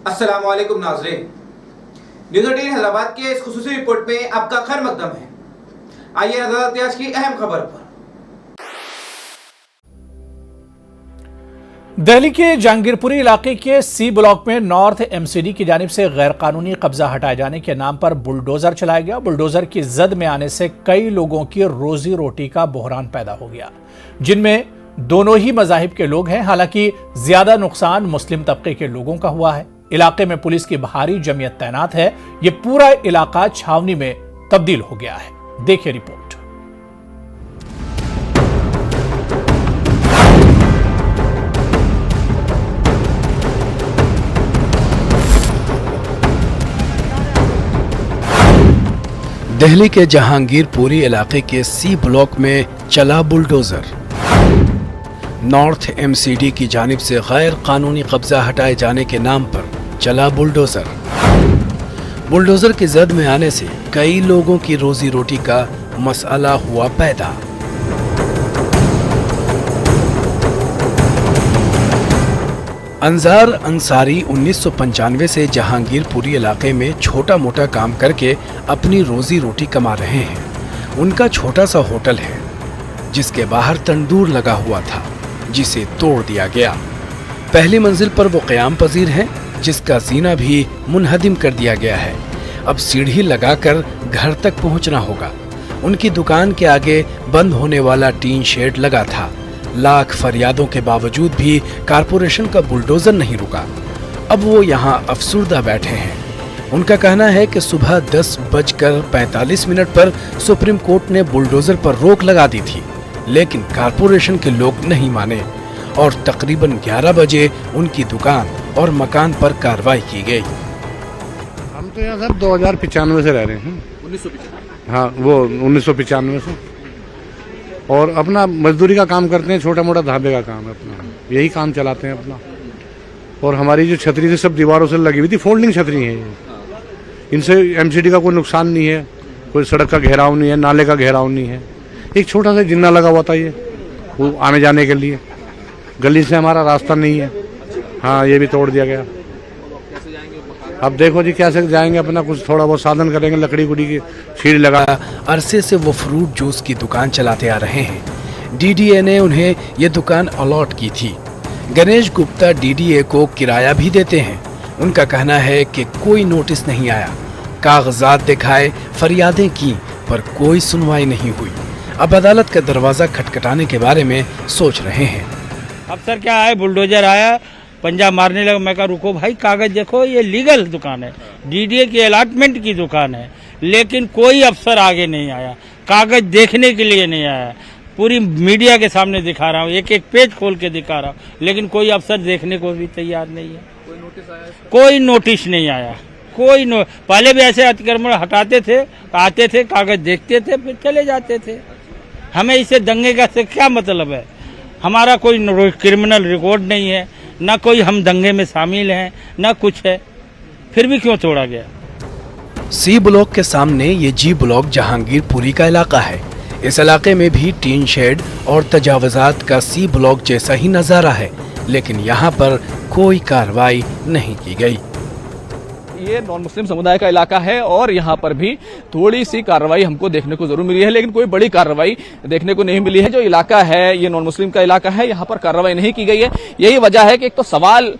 अस्सलाम वालेकुम नाज़रीन, न्यूज़ 18 हैदराबाद के इस खुसूसी रिपोर्ट में आपका खैर मकदम है। आइए नजर डालते हैं आज की अहम खबर पर। दिल्ली के जहांगीरपुरी इलाके के सी ब्लॉक में नॉर्थ एमसीडी की जानिब से गैर कानूनी कब्जा हटाए जाने के नाम पर बुलडोजर चलाया गया। बुलडोजर की जद में आने से कई लोगों की रोजी रोटी का बहरान पैदा हो गया, जिनमें दोनों ही मजाहिब के लोग हैं। हालांकि ज्यादा नुकसान मुस्लिम तबके के लोगों का हुआ है। इलाके में पुलिस की भारी जमीयत तैनात है। ये पूरा इलाका छावनी में तब्दील हो गया है। देखिए रिपोर्ट। दिल्ली के जहांगीरपुरी इलाके के सी ब्लॉक में चला बुलडोजर। नॉर्थ एमसीडी की जानिब से गैर कानूनी कब्जा हटाए जाने के नाम पर चला बुलडोजर। बुलडोजर की जद में आने से कई लोगों की रोजी रोटी का मसला हुआ पैदा। अंजार अंसारी 1995 से जहांगीरपुरी इलाके में छोटा मोटा काम करके अपनी रोजी रोटी कमा रहे हैं। उनका छोटा सा होटल है जिसके बाहर तंदूर लगा हुआ था, जिसे तोड़ दिया गया। पहली मंजिल पर वो क़याम पजीर है, जिसका जीना भी मुनहदिम कर दिया गया है। अब सीढ़ी लगाकर घर तक पहुंचना होगा। उनकी दुकान के आगे बंद होने वाला टीन शेड लगा था। लाख फरियादों के बावजूद भी कारपोरेशन का बुलडोजर नहीं रुका। अब वो यहाँ अफसुर्दा बैठे हैं। उनका कहना है कि सुबह 10:45 पर सुप्रीम कोर्ट ने बुलडोजर पर रोक लगा दी थी, लेकिन कारपोरेशन के लोग नहीं माने और तकरीबन 11 बजे उनकी दुकान और मकान पर कार्रवाई की गई। हम तो यहाँ सर 2095 से रह रहे हैं। 1995? हाँ, वो 1995 से। और अपना मजदूरी का काम करते हैं, छोटा मोटा ढाबे का काम है अपना, यही काम चलाते हैं अपना। और हमारी जो छतरी थी सब दीवारों से लगी हुई थी, फोल्डिंग छतरी है ये। इनसे एमसीडी का कोई नुकसान नहीं है, कोई सड़क का घेराव नहीं है, नाले का घेराव नहीं है। एक छोटा सा जिन्ना लगा हुआ था ये, वो आने जाने के लिए। गली से हमारा रास्ता नहीं है। हाँ, ये भी तोड़ दिया गया। अब देखो जी कैसे जाएंगे, अपना कुछ थोड़ा बहुत साधन करेंगे, लकड़ी गुड़ी की सीढ़ी लगा। अरसे से वो फ्रूट जूस की दुकान चलाते आ रहे हैं। डीडीए ने उन्हें ये दुकान अलॉट की थी। गणेश गुप्ता डीडीए को किराया भी देते हैं। उनका कहना है कि कोई नोटिस नहीं आया। कागजात दिखाए, फरियादें की, पर कोई सुनवाई नहीं हुई। अब अदालत का दरवाजा खटखटाने के बारे में सोच रहे हैं। अब सर क्या है, बुलडोजर आया, पंजा मारने लगा। मैं कहा रुको भाई, कागज देखो, ये लीगल दुकान है, डीडीए की अलॉटमेंट की दुकान है। लेकिन कोई अफसर आगे नहीं आया, कागज देखने के लिए नहीं आया। पूरी मीडिया के सामने दिखा रहा हूँ, एक एक पेज खोल के दिखा रहा हूँ, लेकिन कोई अफसर देखने को भी तैयार नहीं है। कोई नोटिस नहीं आया। पहले भी ऐसे अतिक्रमण हटाते थे, आते थे, कागज देखते थे, फिर चले जाते थे। हमें इसे दंगे का से क्या मतलब है? हमारा कोई क्रिमिनल रिकॉर्ड नहीं है, ना कोई हम दंगे में शामिल हैं, ना कुछ है, फिर भी क्यों तोड़ा गया? सी ब्लॉक के सामने ये जी ब्लॉक जहांगीरपुरी का इलाका है। इस इलाके में भी टीन शेड और तजावजात का सी ब्लॉक जैसा ही नजारा है, लेकिन यहाँ पर कोई कार्रवाई नहीं की गई। ये नॉन मुस्लिम समुदाय का इलाका है और यहाँ पर भी थोड़ी सी कार्रवाई हमको देखने को जरूर मिली है, लेकिन कोई बड़ी कार्रवाई देखने को नहीं मिली है। जो इलाका है ये नॉन मुस्लिम का इलाका है, यहाँ पर कार्रवाई नहीं की गई है। यही वजह है कि एक तो सवाल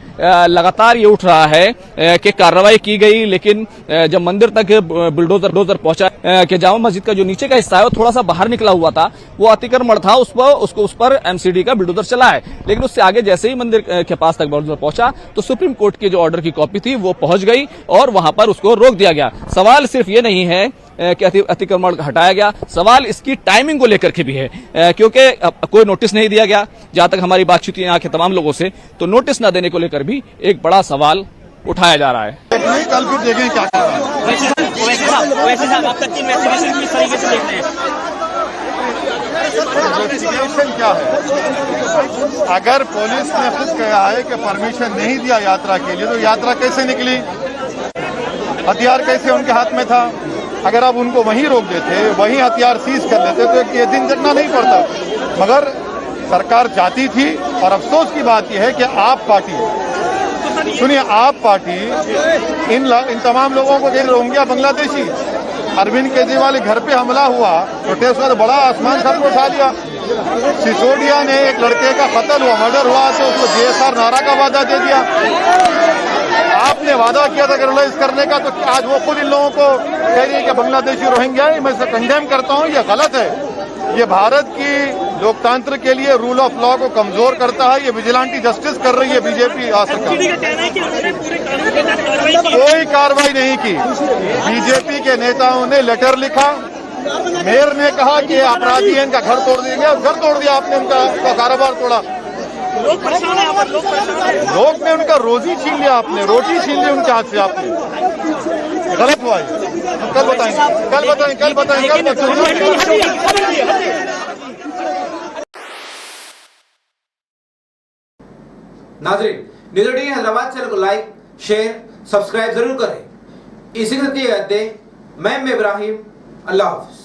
लगातार ये उठ रहा है कि कार्रवाई की गई, लेकिन जब मंदिर तक बुलडोजर पहुंचा कि जामा मस्जिद का जो नीचे का हिस्सा है वो थोड़ा सा बाहर निकला हुआ था, वो अतिक्रमण था, उस पर एमसीडी का बुलडोजर चला है। लेकिन उससे आगे जैसे ही मंदिर के पास तक बुलडोजर पहुंचा तो सुप्रीम कोर्ट की जो ऑर्डर की कॉपी थी वो पहुंच गई और वहां पर उसको रोक दिया गया। सवाल सिर्फ ये नहीं है कि अतिक्रमण हटाया गया, सवाल इसकी टाइमिंग को लेकर के भी है, क्योंकि कोई नोटिस नहीं दिया गया। जहां तक हमारी बातचीत यहाँ के तमाम लोगों से, तो नोटिस न देने को लेकर भी एक बड़ा सवाल उठाया जा रहा है। कल फिर देखें क्या कर रहा है। इन्वेस्टिगेशन क्या है? अगर पुलिस ने खुद कहा है कि परमिशन नहीं दिया यात्रा के लिए, तो यात्रा कैसे निकली? हथियार कैसे उनके हाथ में था? अगर आप उनको वहीं रोक देते, वहीं हथियार सीज कर लेते, तो ये दिन जटना नहीं पड़ता। मगर सरकार जाती थी, और अफसोस की बात यह है कि आप पार्टी सुनिए, आप पार्टी इन तमाम लोगों को कह रोहिंग्या बांग्लादेशी, अरविंद केजरीवाल घर पे हमला हुआ, प्रोटेस्ट हुआ तो बड़ा आसमान सर को उठा लिया। सिसोदिया ने एक लड़के का कत्ल हुआ, मर्डर हुआ तो उसको JSR नारा का वादा दे दिया। आपने वादा किया था रेगुलराइज करने का, तो आज वो खुद इन लोगों को कह रही है कि बांग्लादेशी रोहिंग्या है। मैं इसे कंडेम करता हूँ, ये गलत है। ये भारत की लोकतंत्र के लिए रूल ऑफ लॉ को कमजोर करता है। ये विजिलेंटी जस्टिस कर रही है बीजेपी सरकार। कोई कार्रवाई नहीं की। बीजेपी के नेताओं ने लेटर लिखा, मेयर ने कहा कि अपराधी है, इनका घर तोड़ देंगे, और घर तोड़ दिया आपने, उनका कारोबार तोड़ा। लोग ने उनका रोजी छीन लिया, आपने रोटी छीन ली उनके हाथ से, आपने। गलत हुआ है। कल बताएंगे। नाजरीन, न्यूज़ 18 हैदराबाद चैनल को लाइक, शेयर, सब्सक्राइब जरूर करें। इसी के साथ कहते हैं, मैं इब्राहिम, अल्लाह हाफिज।